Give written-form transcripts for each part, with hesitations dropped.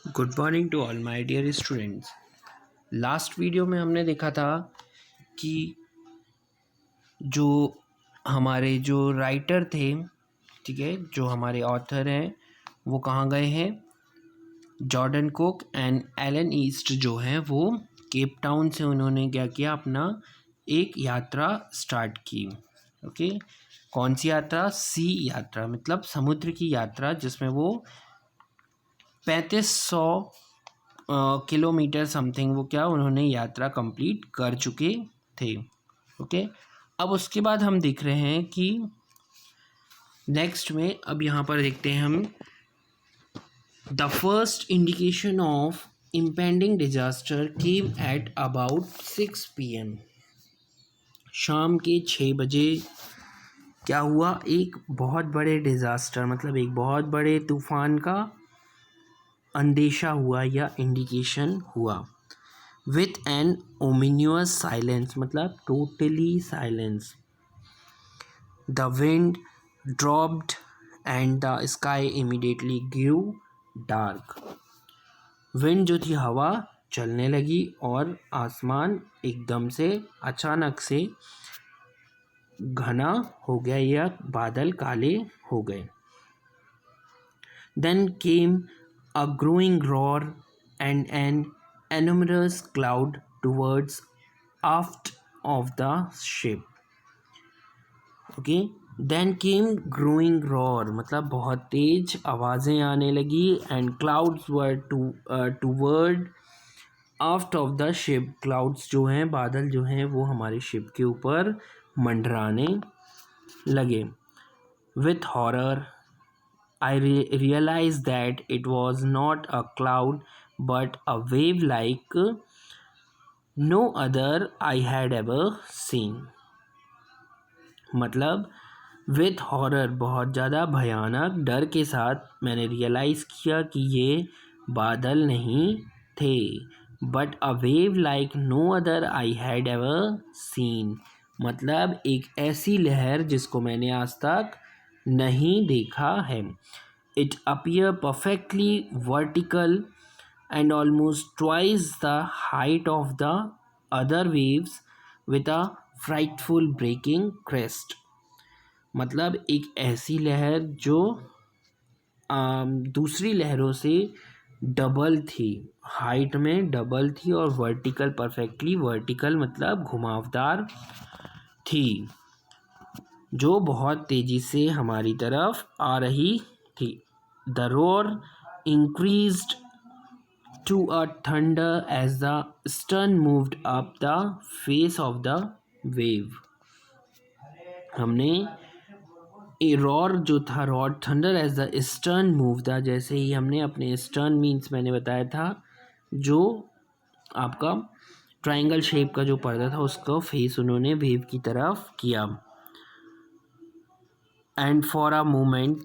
Good morning to all my dear students. Last video में हमने देखा था कि जो हमारे जो राइटर थे, ठीक है, जो हमारे ऑथर हैं वो कहाँ गए हैं। Jordan Cook and Alan East जो हैं वो केप टाउन से उन्होंने क्या किया, अपना एक यात्रा स्टार्ट की। ओके, कौन सी यात्रा? सी यात्रा, मतलब समुद्र की यात्रा, जिसमें वो 3500 किलोमीटर समथिंग वो क्या उन्होंने यात्रा कंप्लीट कर चुके थे। ओके, अब उसके बाद हम देख रहे हैं कि नेक्स्ट में अब यहाँ पर देखते हैं हम the first indication of impending disaster came at about 6 PM। शाम के 6 बजे क्या हुआ, एक बहुत बड़े डिजास्टर, मतलब एक बहुत बड़े तूफान का अंदेशा हुआ या इंडिकेशन हुआ। विथ एन ओमिनियस साइलेंस, मतलब totally silence. The wind dropped and the sky immediately grew dark. Wind जो थी, हवा चलने लगी और आसमान एकदम से अचानक से घना हो गया या बादल काले हो गए। Then came a growing roar and an enormous cloud towards aft of the ship. Okay, then came growing roar, मतलब बहुत तेज आवाज़ें आने लगी and clouds were toward aft of the ship. Clouds जो हैं, बादल जो हैं, वो हमारे शिप के ऊपर मंडराने लगे। With horror I realized that it was not a cloud but a wave like no other I had ever seen. मतलब विथ हॉरर, बहुत ज़्यादा भयानक डर के साथ मैंने रियलाइज़ किया कि ये बादल नहीं थे, but a wave like no other I had ever seen, मतलब एक ऐसी लहर जिसको मैंने आज तक नहीं देखा है। It appeared perfectly vertical and almost twice the height of the other waves with a frightful breaking crest. मतलब एक ऐसी लहर जो दूसरी लहरों से डबल थी, हाइट में डबल थी और वर्टिकल, परफेक्टली वर्टिकल, मतलब घुमावदार थी, जो बहुत तेज़ी से हमारी तरफ आ रही थी। The roar increased to a thunder as the stern moved up the face of the wave. हमने ए रॉर जो था, roar thunder as the stern move था, जैसे ही हमने अपने स्टर्न मीन्स मैंने बताया था जो आपका ट्रायंगल शेप का जो पर्दा था उसका फेस उन्होंने वेव की तरफ किया। एंड फॉर अ मोमेंट,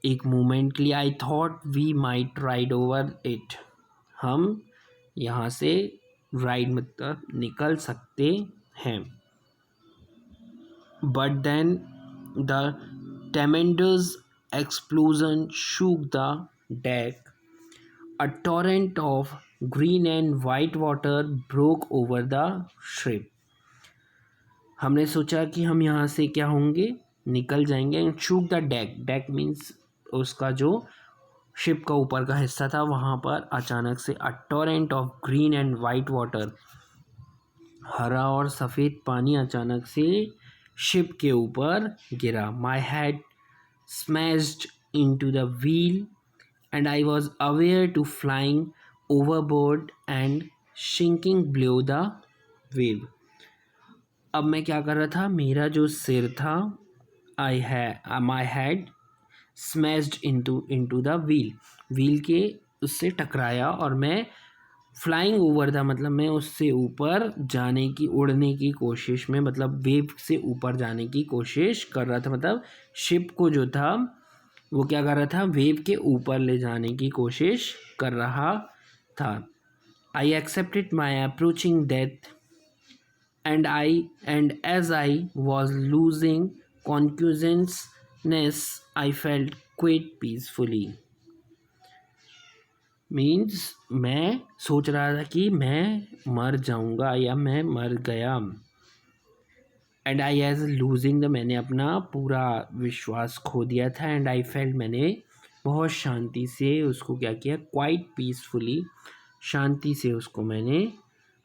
एक मोमेंट के लिए, I thought we might ride over it, हम यहाँ से राइड मतलब निकल सकते हैं। But then the tremendous explosion shook the deck. A torrent of green and white water broke over the ship. हमने सोचा कि हम यहाँ से क्या होंगे, निकल जाएंगे। And shook the deck, deck means उसका जो शिप का ऊपर का हिस्सा था, वहाँ पर अचानक से a torrent of green and white water, हरा और सफ़ेद पानी अचानक से शिप के ऊपर गिरा। My head smashed into the wheel and I was aware to flying overboard and sinking below the wave. अब मैं क्या कर रहा था, मेरा जो सिर था, my head smashed into the wheel, wheel के उससे टकराया और मैं फ्लाइंग ओवर था, मतलब मैं उससे ऊपर जाने की, उड़ने की कोशिश में, मतलब वेव से ऊपर जाने की कोशिश कर रहा था, मतलब शिप को जो था वो क्या कर रहा था, वेव के ऊपर ले जाने की कोशिश कर रहा था। I accepted my approaching death and as I was losing consciousness I felt quite peacefully. Means मैं सोच रहा था कि मैं मर जाऊंगा या मैं मर गया। And I as losing the, मैंने अपना पूरा विश्वास खो दिया था। एंड आई फेल्ट, मैंने बहुत शांति से उसको क्या किया, क्वाइट पीसफुली, शांति से उसको मैंने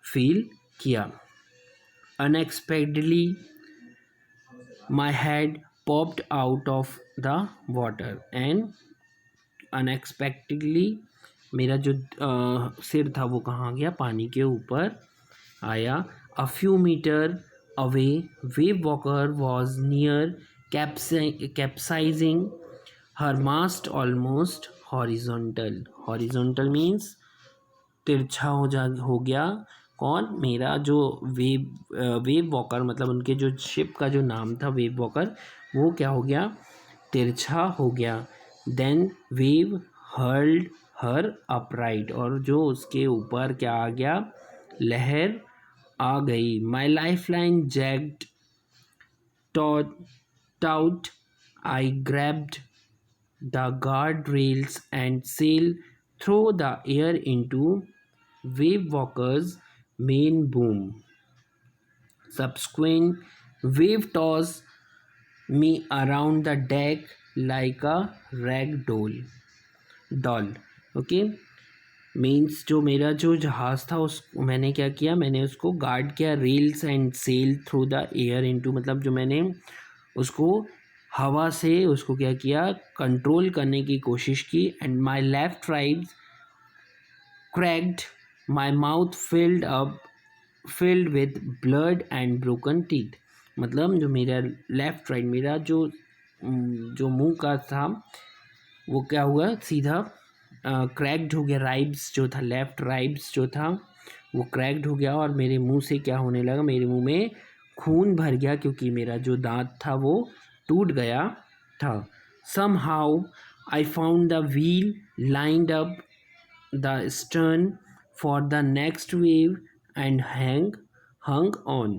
फील किया। Unexpectedly my head popped out of the water and unexpectedly मेरा जो सिर था वो कहाँ गया, पानी के ऊपर आया। A few metre away wave walker was near capsizing her mast almost horizontal. Horizontal means तिरछा हो गया। कौन, मेरा जो वेव वॉकर, मतलब उनके जो शिप का जो नाम था वेव वॉकर, वो क्या हो गया, तिरछा हो गया। देन वेव हर्ल्ड हर अपराइट, और जो उसके ऊपर क्या आ गया, लहर आ गई। My life line jagged taut, I grabbed the guardrails and sail through the air into wave walker's main boom. Subsequent wave tossed me around the deck like a rag doll. Okay, means जो मेरा जो जहाज़ था उस मैंने क्या किया, मैंने उसको गार्ड किया। Rails and sail through the air into, मतलब जो मैंने उसको हवा से उसको क्या किया, कंट्रोल करने की कोशिश की। And my left ribs cracked, my mouth filled with blood and broken teeth. मतलब जो मेरा लेफ्ट राइट, मेरा जो मुंह का था वो क्या हुआ, सीधा क्रैक्ड हो गया। राइब्स जो था, लेफ्ट राइब्स जो था वो क्रैक्ड हो गया, और मेरे मुंह से क्या होने लगा, मेरे मुंह में खून भर गया, क्योंकि मेरा जो दांत था वो टूट गया था। Somehow I found the wheel lined up the stern for the next wave and hung on.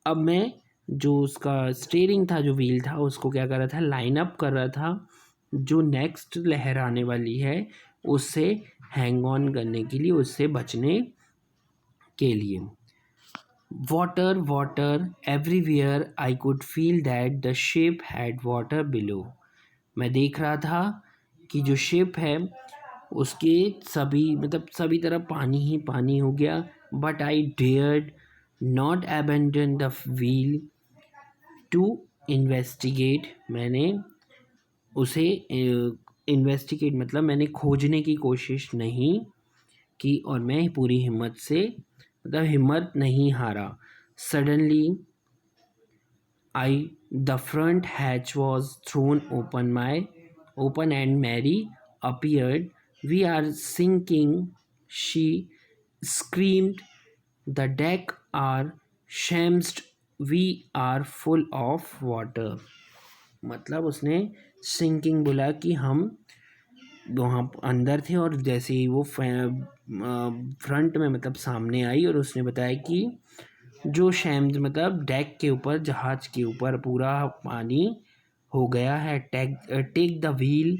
अब मैं जो उसका स्टीयरिंग था, जो व्हील था, उसको क्या कर रहा था, लाइन अप कर रहा था, जो नेक्स्ट लहर आने वाली है उससे हैंग ऑन करने के लिए, उससे बचने के लिए। Water water everywhere, I could feel that the ship had water below. मैं देख रहा था कि जो शिप है उसके सभी तरफ पानी ही पानी हो गया। But I dared not abandon the wheel to investigate. मैंने उसे इन्वेस्टिगेट मतलब मैंने खोजने की कोशिश नहीं की, और मैं पूरी हिम्मत से, मतलब हिम्मत नहीं हारा। Suddenly the front hatch was thrown open and Mary appeared. We are sinking, she screamed. The deck are shamsed. We are full of water. मतलब उसने सिंकिंग बोला कि हम वहाँ अंदर थे, और जैसे ही वो फ्रंट में मतलब सामने आई, और उसने बताया कि जो शैम्स मतलब डेक के ऊपर, जहाज के ऊपर पूरा पानी हो गया है। Take the wheel,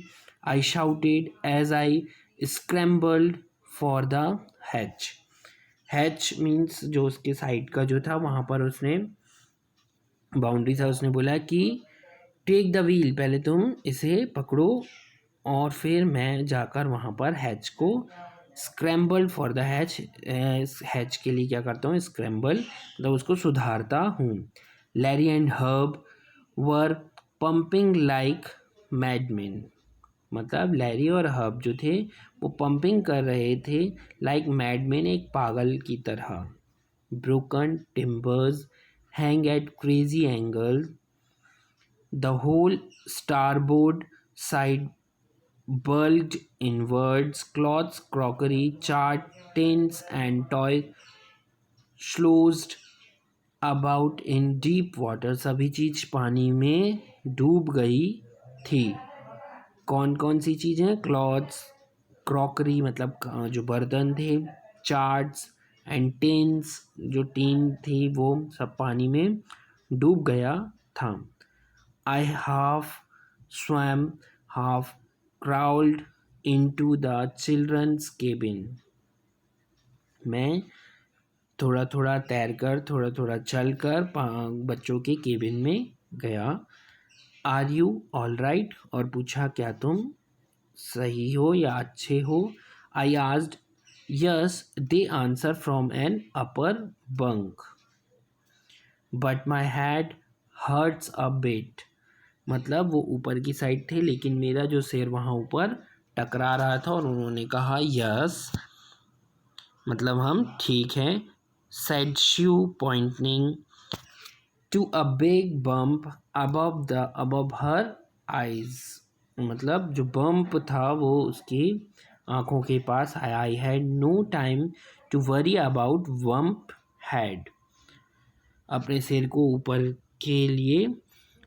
I shouted as I scrambled for the hatch. Hatch means जो उसके साइड का जो था, वहाँ पर उसने बाउंड्री था, उसने बोला कि टेक द व्हील, पहले तुम इसे पकड़ो, और फिर मैं जाकर वहाँ पर हैच को scramble for the hatch, hatch के लिए क्या करता हूँ, स्क्रैम्बल मतलब उसको सुधारता हूँ। Larry and Herb were pumping like madmen, मतलब लैरी और हर्ब जो थे वो पंपिंग कर रहे थे लाइक मैडमेन, एक पागल की तरह। Broken timbers hang at crazy angle, the whole starboard side bulged inwards, cloths, crockery, chart, tins, and toys slooshed about in deep water. सभी चीज पानी में डूब गई थी। कौन कौन सी चीज़ें, क्लॉथ्स, क्रॉकरी मतलब जो बर्तन थे, चार्ट्स एंड टिन्स, जो टीन थी वो सब पानी में डूब गया था। I half swam, half crawled into the children's cabin. मैं थोड़ा थोड़ा तैरकर थोड़ा थोड़ा चलकर बच्चों के केबिन में गया. Are you all right? और पूछा क्या तुम सही हो या अच्छे हो? I asked. Yes, they answer from an upper bunk. But my head hurts a bit. मतलब वो ऊपर की साइड थे लेकिन मेरा जो सिर वहाँ ऊपर टकरा रहा था. और उन्होंने कहा यस, मतलब हम ठीक हैं. said Shu pointing to a big bump above her eyes. मतलब जो बम्प था वो उसकी आँखों के पास आया. I had no time to worry about bump head. अपने सिर को ऊपर के लिए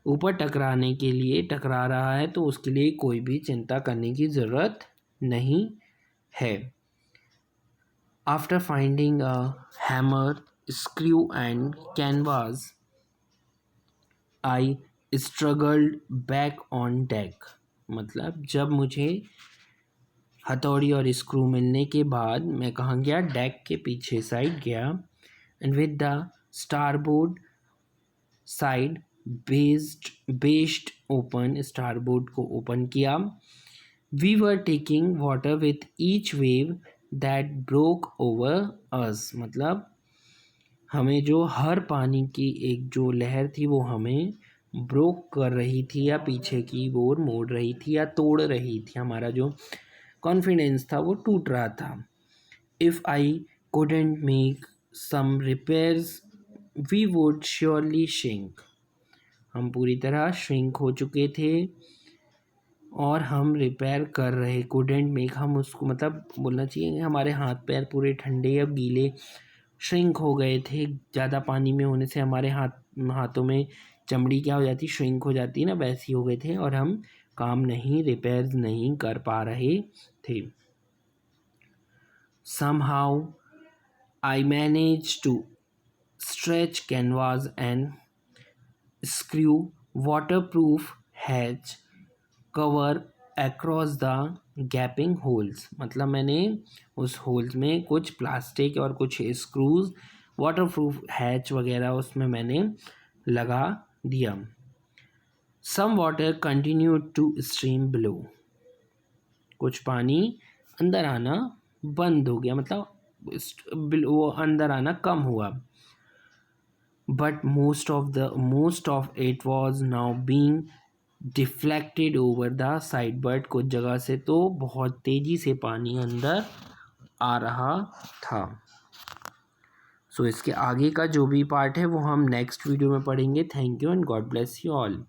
ऊपर टकराने के लिए टकरा रहा है तो उसके लिए कोई भी चिंता करने की ज़रूरत नहीं है. After finding a hammer, screw and canvas, I struggled back on deck. मतलब जब मुझे हथौड़ी और स्क्रू मिलने के बाद मैं कहाँ गया? डेक के पीछे साइड गया. And with the starboard side based open, starboard को ओपन किया. We were taking water with each wave that broke over us. मतलब हमें जो हर पानी की एक जो लहर थी वो हमें ब्रोक कर रही थी या पीछे की ओर मोड़ रही थी या तोड़ रही थी. हमारा जो कॉन्फिडेंस था वो टूट रहा था. If I couldn't make some repairs we would surely shrink. हम पूरी तरह श्रिंक हो चुके थे और हम रिपेयर कर रहे. couldn't मेक, हम उसको मतलब बोलना चाहिए हमारे हाथ पैर पूरे ठंडे या गीले श्रिंक हो गए थे. ज़्यादा पानी में होने से हमारे हाथों में चमड़ी क्या हो जाती, श्रिंक हो जाती है ना, वैसी हो गए थे और हम काम रिपेयर नहीं कर पा रहे थे. somehow I managed to stretch canvas and screw waterproof hatch cover across the gaping holes. मतलब मैंने उस होल्स में कुछ प्लास्टिक और कुछ स्क्रूज वाटरप्रूफ हैच वगैरह उसमें मैंने लगा दिया. Some water continued to stream below. कुछ पानी अंदर आना बंद हो गया, मतलब वो अंदर आना कम हुआ. But most of it was now being deflected over the side. But कुछ जगह से तो बहुत तेज़ी से पानी अंदर आ रहा था. सो इसके आगे का जो भी पार्ट है वो हम नेक्स्ट वीडियो में पढ़ेंगे. Thank you and God bless you all.